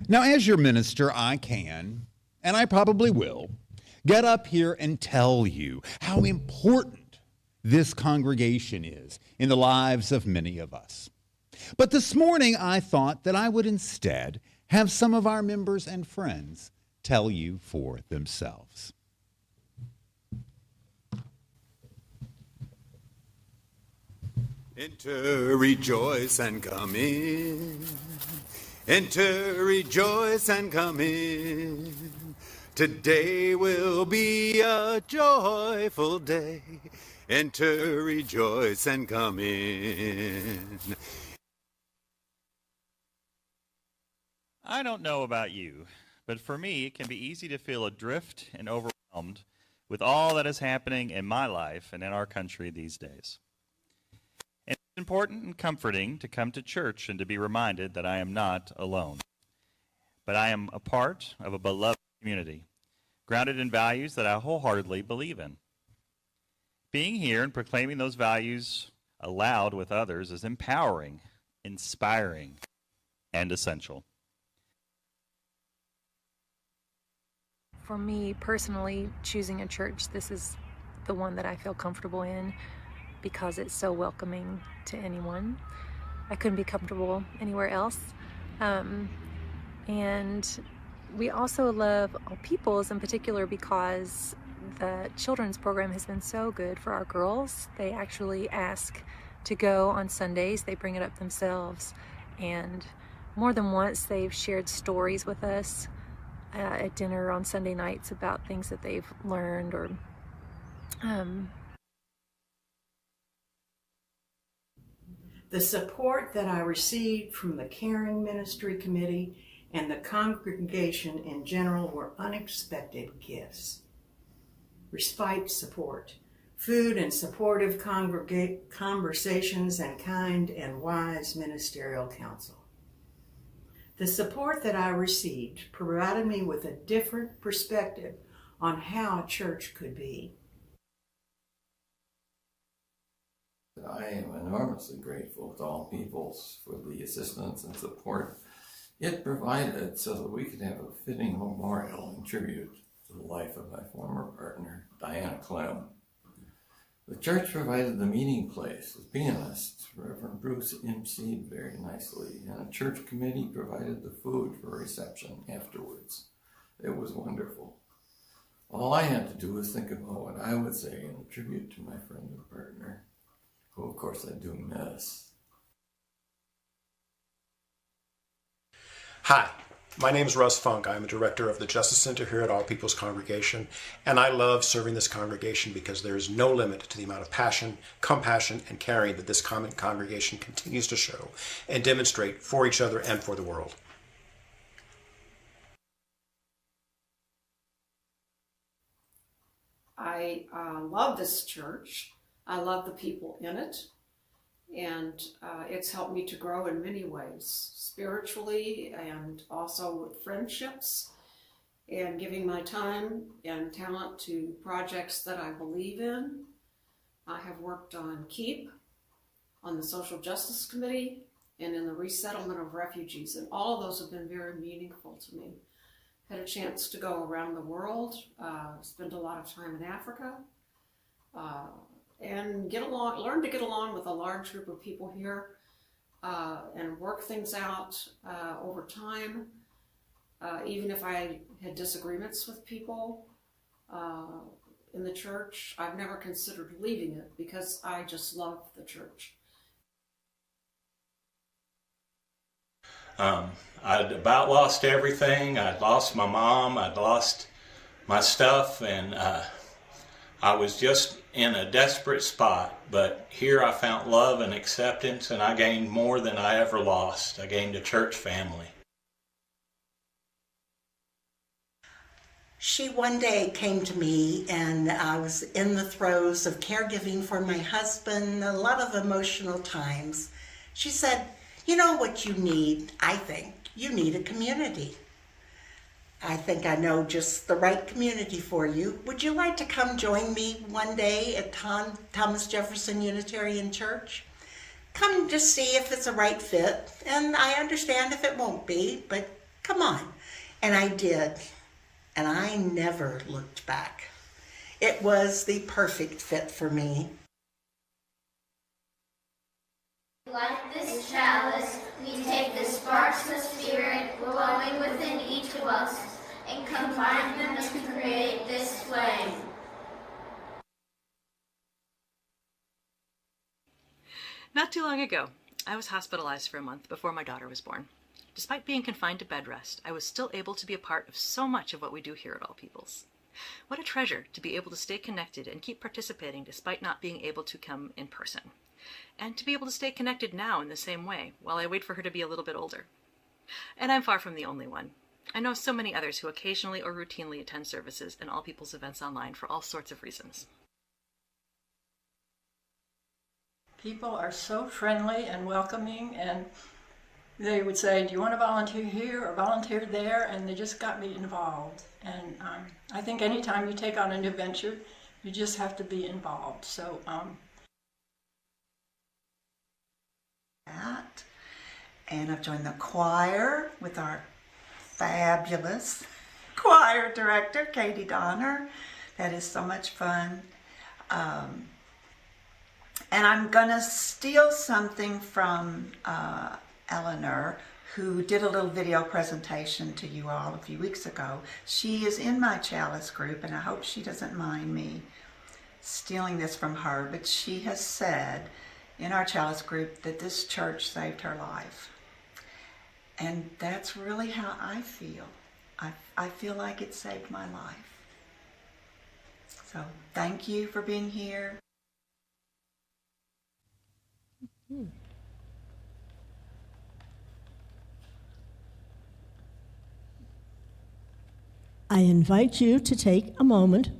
Now, as your minister, I can, and I probably will, get up here and tell you how important this congregation is in the lives of many of us. But this morning, I thought that I would instead have some of our members and friends tell you for themselves. Enter, rejoice, and come in. Enter, rejoice, and come in. Today will be a joyful day. Enter, rejoice, and come in. I don't know about you, but for me, it can be easy to feel adrift and overwhelmed with all that is happening in my life and in our country these days. It's important and comforting to come to church and to be reminded that I am not alone, but I am a part of a beloved community, grounded in values that I wholeheartedly believe in. Being here and proclaiming those values aloud with others is empowering, inspiring, and essential. For me personally, choosing a church, this is the one that I feel comfortable in because it's so welcoming to anyone. I couldn't be comfortable anywhere else. And we also love All Peoples in particular because the children's program has been so good for our girls. They actually ask to go on Sundays. They bring it up themselves. And more than once, they've shared stories with us at dinner on Sunday nights about things that they've learned or The support that I received from the Caring Ministry Committee and the congregation in general were unexpected gifts. Respite support, food and supportive conversations, and kind and wise ministerial counsel. The support that I received provided me with a different perspective on how church could be. I am enormously grateful to All Peoples for the assistance and support it provided so that we could have a fitting memorial and tribute to the life of my former partner, Diana Clem. The church provided the meeting place with pianist Reverend Bruce emceed very nicely, and a church committee provided the food for reception afterwards. It was wonderful. All I had to do was think about what I would say in a tribute to my friend and partner, who of course I do miss. Hi, my name is Russ Funk. I'm a director of the Justice Center here at All People's Congregation, and I love serving this congregation because there is no limit to the amount of passion, compassion, and caring that this congregation continues to show and demonstrate for each other and for the world. I love this church. I love the people in it, and it's helped me to grow in many ways, spiritually and also with friendships, and giving my time and talent to projects that I believe in. I have worked on KEEP, on the Social Justice Committee, and in the resettlement of refugees, and all of those have been very meaningful to me. Had a chance to go around the world, spend a lot of time in Africa, and learn to get along with a large group of people here, and work things out over time. Even if I had disagreements with people in the church, I've never considered leaving it because I just love the church. I'd about lost everything. I'd lost my mom, I'd lost my stuff, and I was just in a desperate spot. But here I found love and acceptance, and I gained more than I ever lost. I gained a church family. She one day came to me, and I was in the throes of caregiving for my husband, a lot of emotional times. She said, "You know what you need, I think? You need a community. I think I know just the right community for you. Would you like to come join me one day at Thomas Jefferson Unitarian Church? Come just see if it's a right fit, and I understand if it won't be, but Come on. And I did. And I never looked back. It was the perfect fit for me. Like this chalice, we take the sparks of spirit glowing within each of us and combine them to create this flame. Not too long ago, I was hospitalized for a month before my daughter was born. Despite being confined to bed rest, I was still able to be a part of so much of what we do here at All Peoples. What a treasure to be able to stay connected and keep participating despite not being able to come in person. And to be able to stay connected now in the same way while I wait for her to be a little bit older. And I'm far from the only one. I know so many others who occasionally or routinely attend services and All Peoples events online for all sorts of reasons. People are so friendly and welcoming, and they would say, do you want to volunteer here or volunteer there? And they just got me involved. And I think anytime you take on a new venture, you just have to be involved. So, and I've joined the choir with our fabulous choir director, Katie Donner. That is so much fun. And I'm gonna steal something from Eleanor, who did a little video presentation to you all a few weeks ago. She is in my chalice group, and I hope she doesn't mind me stealing this from her, but she has said in our chalice group that this church saved her life. And that's really how I feel. I feel like it saved my life. So thank you for being here. I invite you to take a moment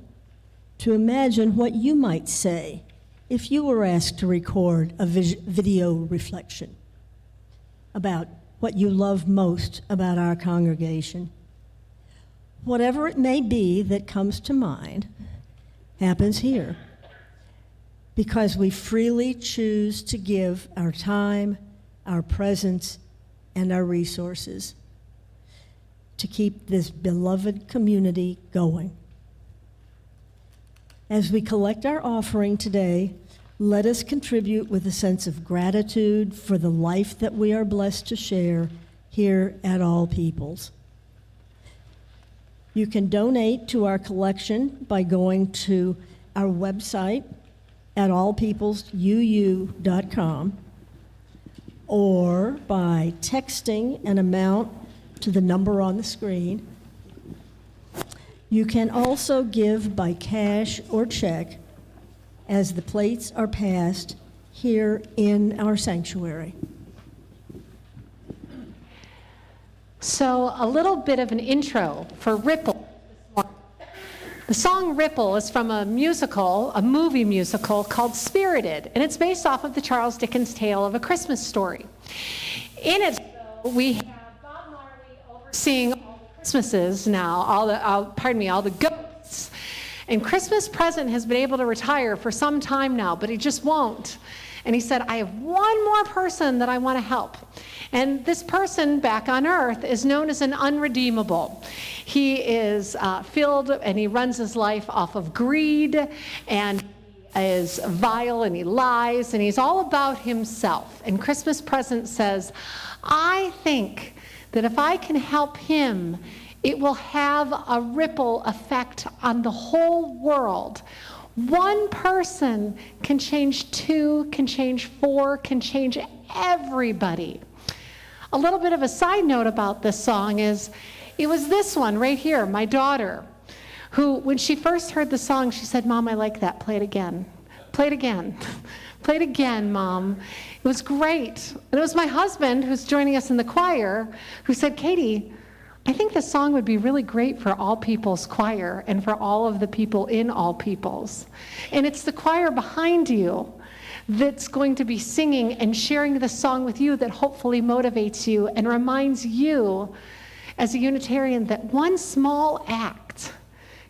to imagine what you might say if you were asked to record a video reflection about what you love most about our congregation. Whatever it may be that comes to mind happens here, because we freely choose to give our time, our presence, and our resources to keep this beloved community going. As we collect our offering today, let us contribute with a sense of gratitude for the life that we are blessed to share here at All Peoples. You can donate to our collection by going to our website at allpeoplesuu.com or by texting an amount to the number on the screen. You can also give by cash or check as the plates are passed here in our sanctuary. So a little bit of an intro for Ripple. The song Ripple is from a movie musical called Spirited, and it's based off of the Charles Dickens tale of A Christmas Story. In it, we have Bob Marley overseeing all the Christmases now, all the ghosts. And Christmas Present has been able to retire for some time now, but he just won't. And he said, I have one more person that I want to help. And this person back on earth is known as an unredeemable. He is filled and he runs his life off of greed, and he is vile and he lies and he's all about himself. And Christmas Present says, I think that if I can help him, it will have a ripple effect on the whole world. One person can change 2, can change 4, can change everybody. A little bit of a side note about this song is, it was this one right here, my daughter, who, when she first heard the song, she said, Mom, I like that, play it again. Play it again. Play it again, Mom. It was great. And it was my husband, who's joining us in the choir, who said, Katie, I think this song would be really great for All Peoples Choir and for all of the people in All Peoples. And it's the choir behind you that's going to be singing and sharing the song with you that hopefully motivates you and reminds you as a Unitarian that one small act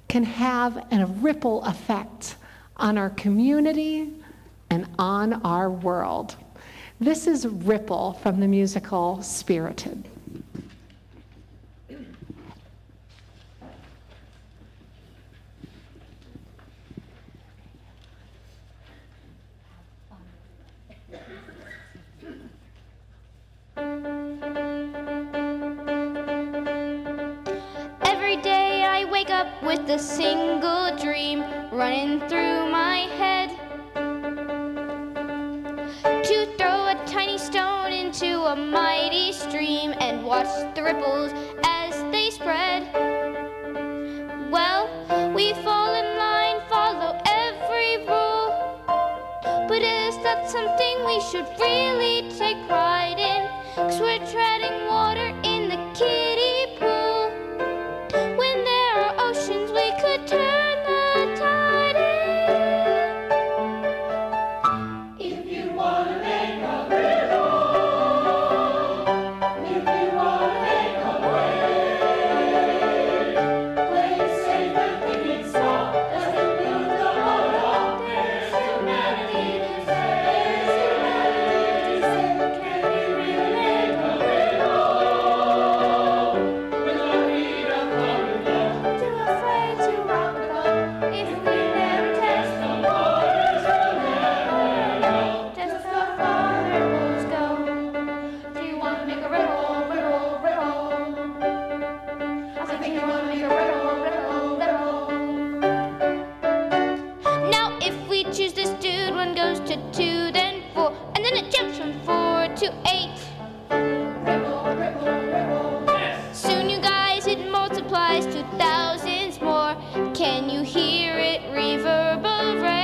can have a ripple effect on our community and on our world. This is Ripple from the musical Spirited. a single dream running through my head. To throw a tiny stone into a mighty stream and watch the ripples as they spread. Well, we fall in line, follow every rule, but is that something we should really take pride in? 'Cause we're treading water in the kiddie pool. When there are oceans, we could turn the tide in. If you want to make a riddle, if you want to make a wave, play it safe and think it small, doesn't move the boat off. There's humanity to save, can we really make a riddle? With our feet up on the floor, too afraid to rock the boat. If we never test the waters, we'll never know just how far ripples go. Do you want to make a riddle, riddle, riddle? I think you want to make a riddle, riddle, riddle. Now if we choose this dude, one goes to 2, then 4, and then it jumps from 4 to 8. Ripple, ripple, ripple. Soon you guys, it multiplies to thousands more. Can you hear it reverberate?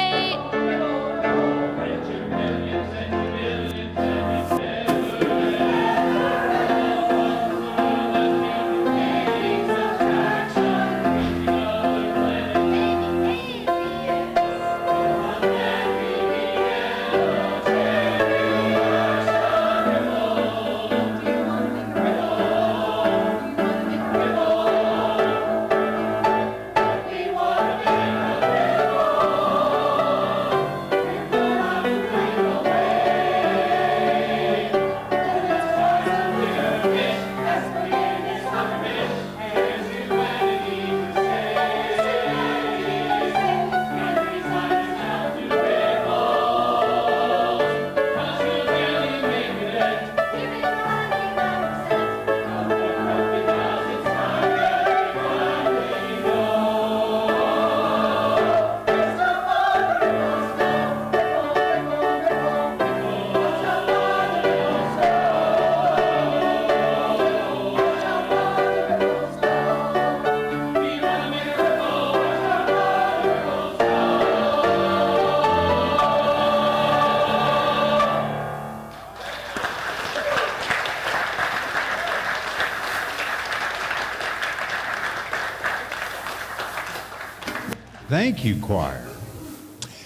Thank you, choir.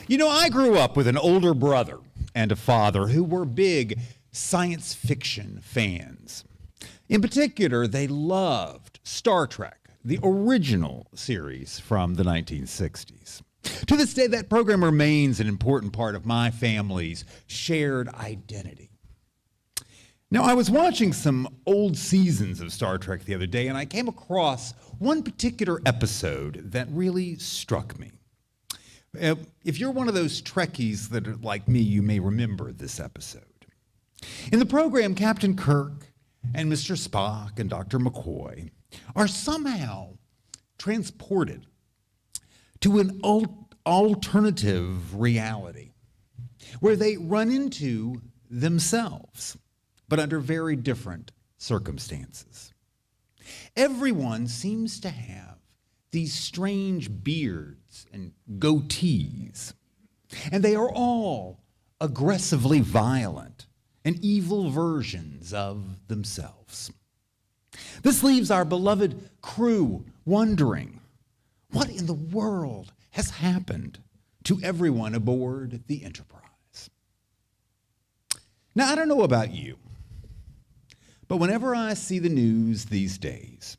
You know, I grew up with an older brother and a father who were big science fiction fans. In particular, they loved Star Trek, the original series from the 1960s. To this day, that program remains an important part of my family's shared identity. Now, I was watching some old seasons of Star Trek the other day, and I came across one particular episode that really struck me. If you're one of those Trekkies that are like me, you may remember this episode. In the program, Captain Kirk and Mr. Spock and Dr. McCoy are somehow transported to an alternative reality where they run into themselves, but under very different circumstances. Everyone seems to have these strange beards and goatees, and they are all aggressively violent and evil versions of themselves. This leaves our beloved crew wondering, what in the world has happened to everyone aboard the Enterprise? Now, I don't know about you, but whenever I see the news these days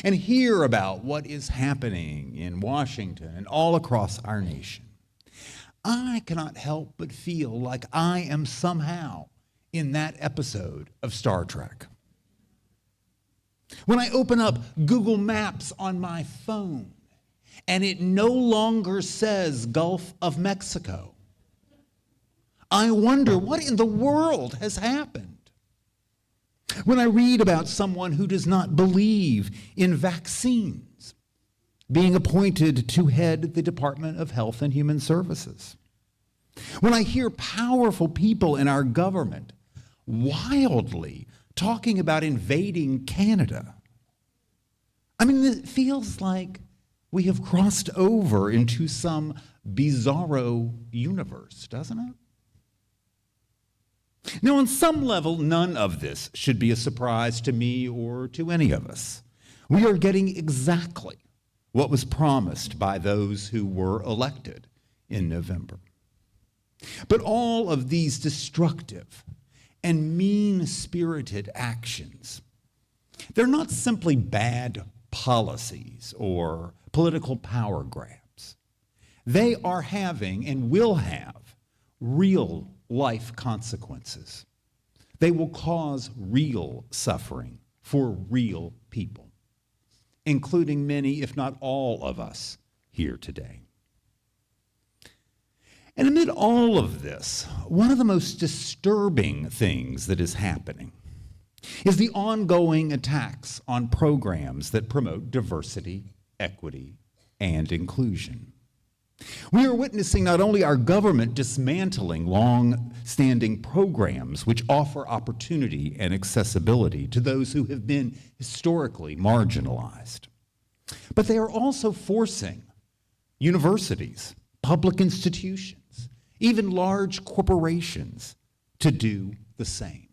and hear about what is happening in Washington and all across our nation, I cannot help but feel like I am somehow in that episode of Star Trek. When I open up Google Maps on my phone and it no longer says Gulf of Mexico, I wonder what in the world has happened. When I read about someone who does not believe in vaccines, being appointed to head the Department of Health and Human Services. When I hear powerful people in our government wildly talking about invading Canada, I mean, it feels like we have crossed over into some bizarro universe, doesn't it? Now, on some level, none of this should be a surprise to me or to any of us. We are getting exactly what was promised by those who were elected in November. But all of these destructive and mean-spirited actions, they're not simply bad policies or political power grabs. They are having and will have real life consequences. They will cause real suffering for real people, including many, if not all of us here today. And amid all of this, one of the most disturbing things that is happening is the ongoing attacks on programs that promote diversity, equity, and inclusion. We are witnessing not only our government dismantling long-standing programs which offer opportunity and accessibility to those who have been historically marginalized, but they are also forcing universities, public institutions, even large corporations to do the same.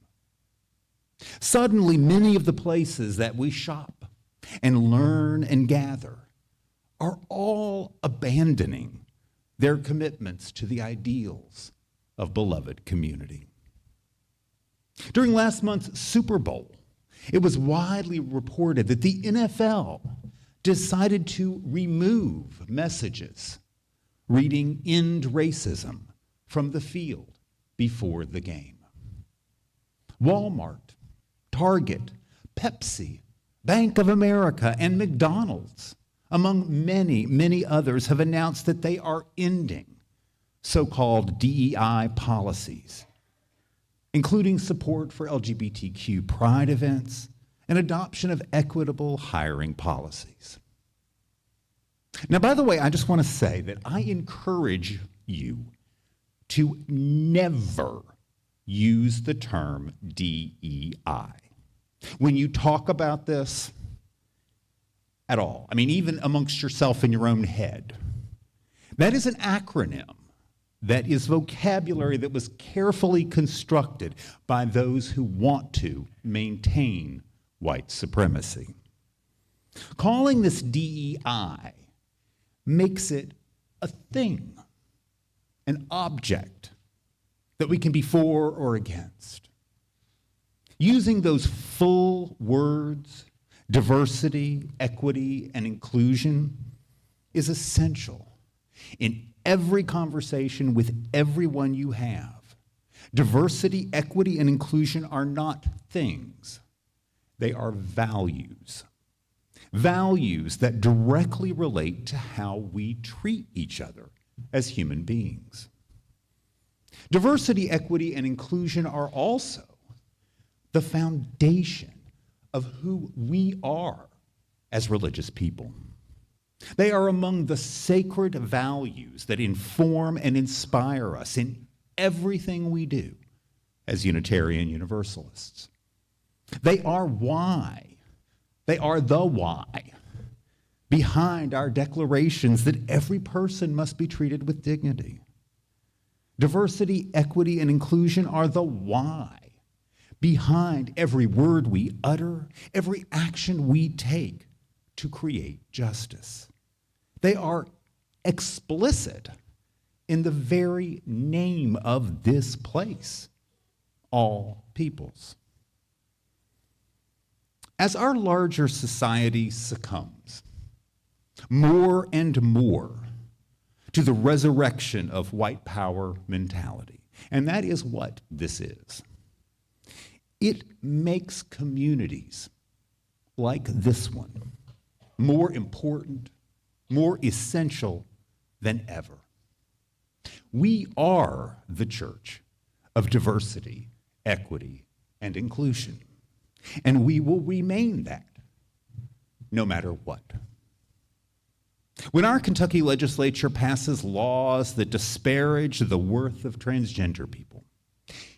Suddenly, many of the places that we shop and learn and gather are all abandoning their commitments to the ideals of beloved community. During last month's Super Bowl, it was widely reported that the NFL decided to remove messages reading "End Racism" from the field before the game. Walmart, Target, Pepsi, Bank of America, and McDonald's, among many, many others, have announced that they are ending so-called DEI policies, including support for LGBTQ pride events and adoption of equitable hiring policies. Now, by the way, I just want to say that I encourage you to never use the term DEI when you talk about this at all. I mean, even amongst yourself in your own head. That is an acronym. That is vocabulary that was carefully constructed by those who want to maintain white supremacy. Calling this DEI makes it a thing, an object that we can be for or against. Using those full words, diversity, equity, and inclusion, is essential in every conversation with everyone you have. Diversity, equity, and inclusion are not things. They are values. Values that directly relate to how we treat each other as human beings. Diversity, equity, and inclusion are also the foundation of who we are as religious people. They are among the sacred values that inform and inspire us in everything we do as Unitarian Universalists. They are why, they are the why behind our declarations that every person must be treated with dignity. Diversity, equity, and inclusion are the why behind every word we utter, every action we take to create justice. They are explicit in the very name of this place, all peoples. As our larger society succumbs more and more to the resurrection of white power mentality, and that is what this is, it makes communities like this one more important, more essential than ever. We are the church of diversity, equity, and inclusion, and we will remain that no matter what. When our Kentucky legislature passes laws that disparage the worth of transgender people,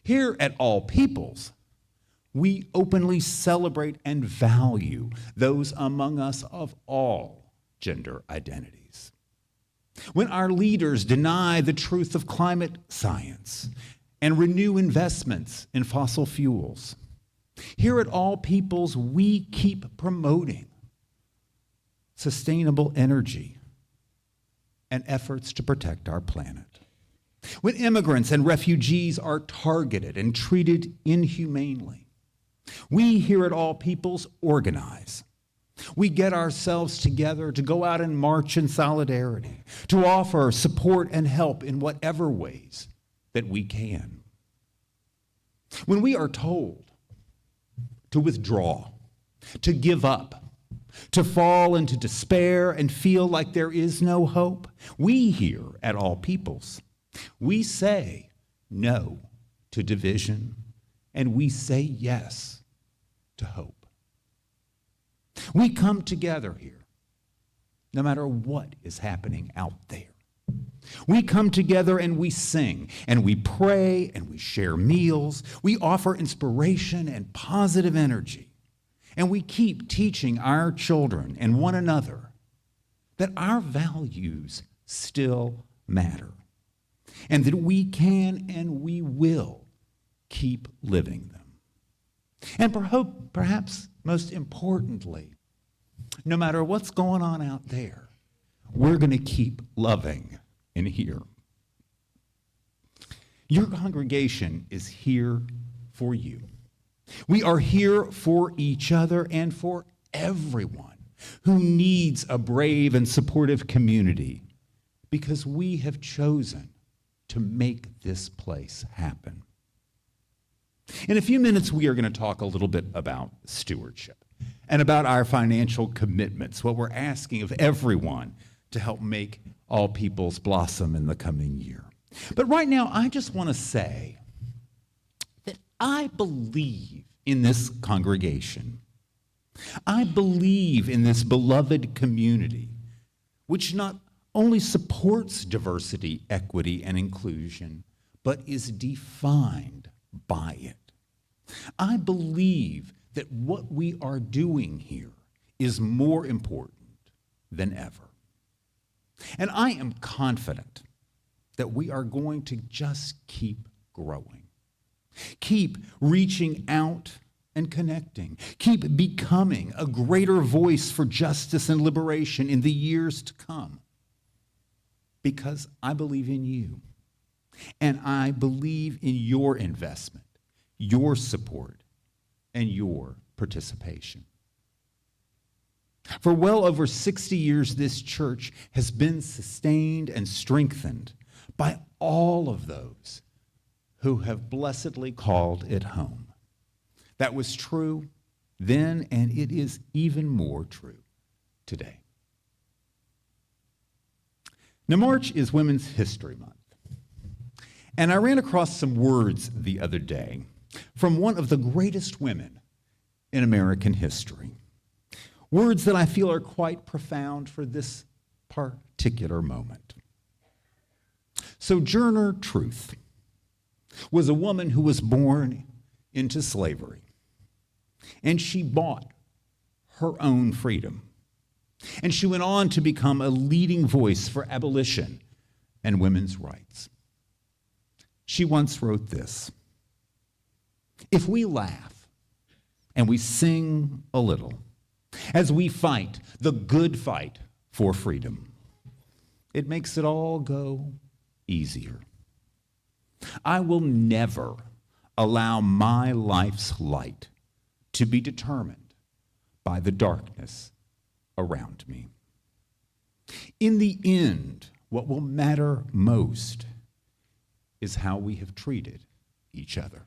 here at All Peoples, we openly celebrate and value those among us of all gender identities. When our leaders deny the truth of climate science and renew investments in fossil fuels, here at All Peoples, we keep promoting sustainable energy and efforts to protect our planet. When immigrants and refugees are targeted and treated inhumanely, we here at All Peoples organize. We get ourselves together to go out and march in solidarity, to offer support and help in whatever ways that we can. When we are told to withdraw, to give up, to fall into despair and feel like there is no hope, we here at All Peoples, we say no to division, and we say yes to hope. We come together here, no matter what is happening out there. We come together and we sing, and we pray, and we share meals. We offer inspiration and positive energy. And we keep teaching our children and one another that our values still matter, and that we can and we will keep living them. And perhaps most importantly, no matter what's going on out there, we're going to keep loving in here. Your congregation is here for you. We are here for each other and for everyone who needs a brave and supportive community, because we have chosen to make this place happen. In a few minutes, we are going to talk a little bit about stewardship and about our financial commitments, what we're asking of everyone to help make All Peoples blossom in the coming year. But right now, I just want to say that I believe in this congregation. I believe in this beloved community, which not only supports diversity, equity, and inclusion, but is defined by it. I believe that what we are doing here is more important than ever. And I am confident that we are going to just keep growing, keep reaching out and connecting, keep becoming a greater voice for justice and liberation in the years to come. Because I believe in you, and I believe in your investment, your support, and your participation. For well over 60 years, this church has been sustained and strengthened by all of those who have blessedly called it home. That was true then, and it is even more true today. Now, March is Women's History Month, and I ran across some words the other day from one of the greatest women in American history. Words that I feel are quite profound for this particular moment. Sojourner Truth was a woman who was born into slavery, and she bought her own freedom. And she went on to become a leading voice for abolition and women's rights. She once wrote this: "If we laugh and we sing a little as we fight the good fight for freedom, it makes it all go easier. I will never allow my life's light to be determined by the darkness around me. In the end, what will matter most is how we have treated each other."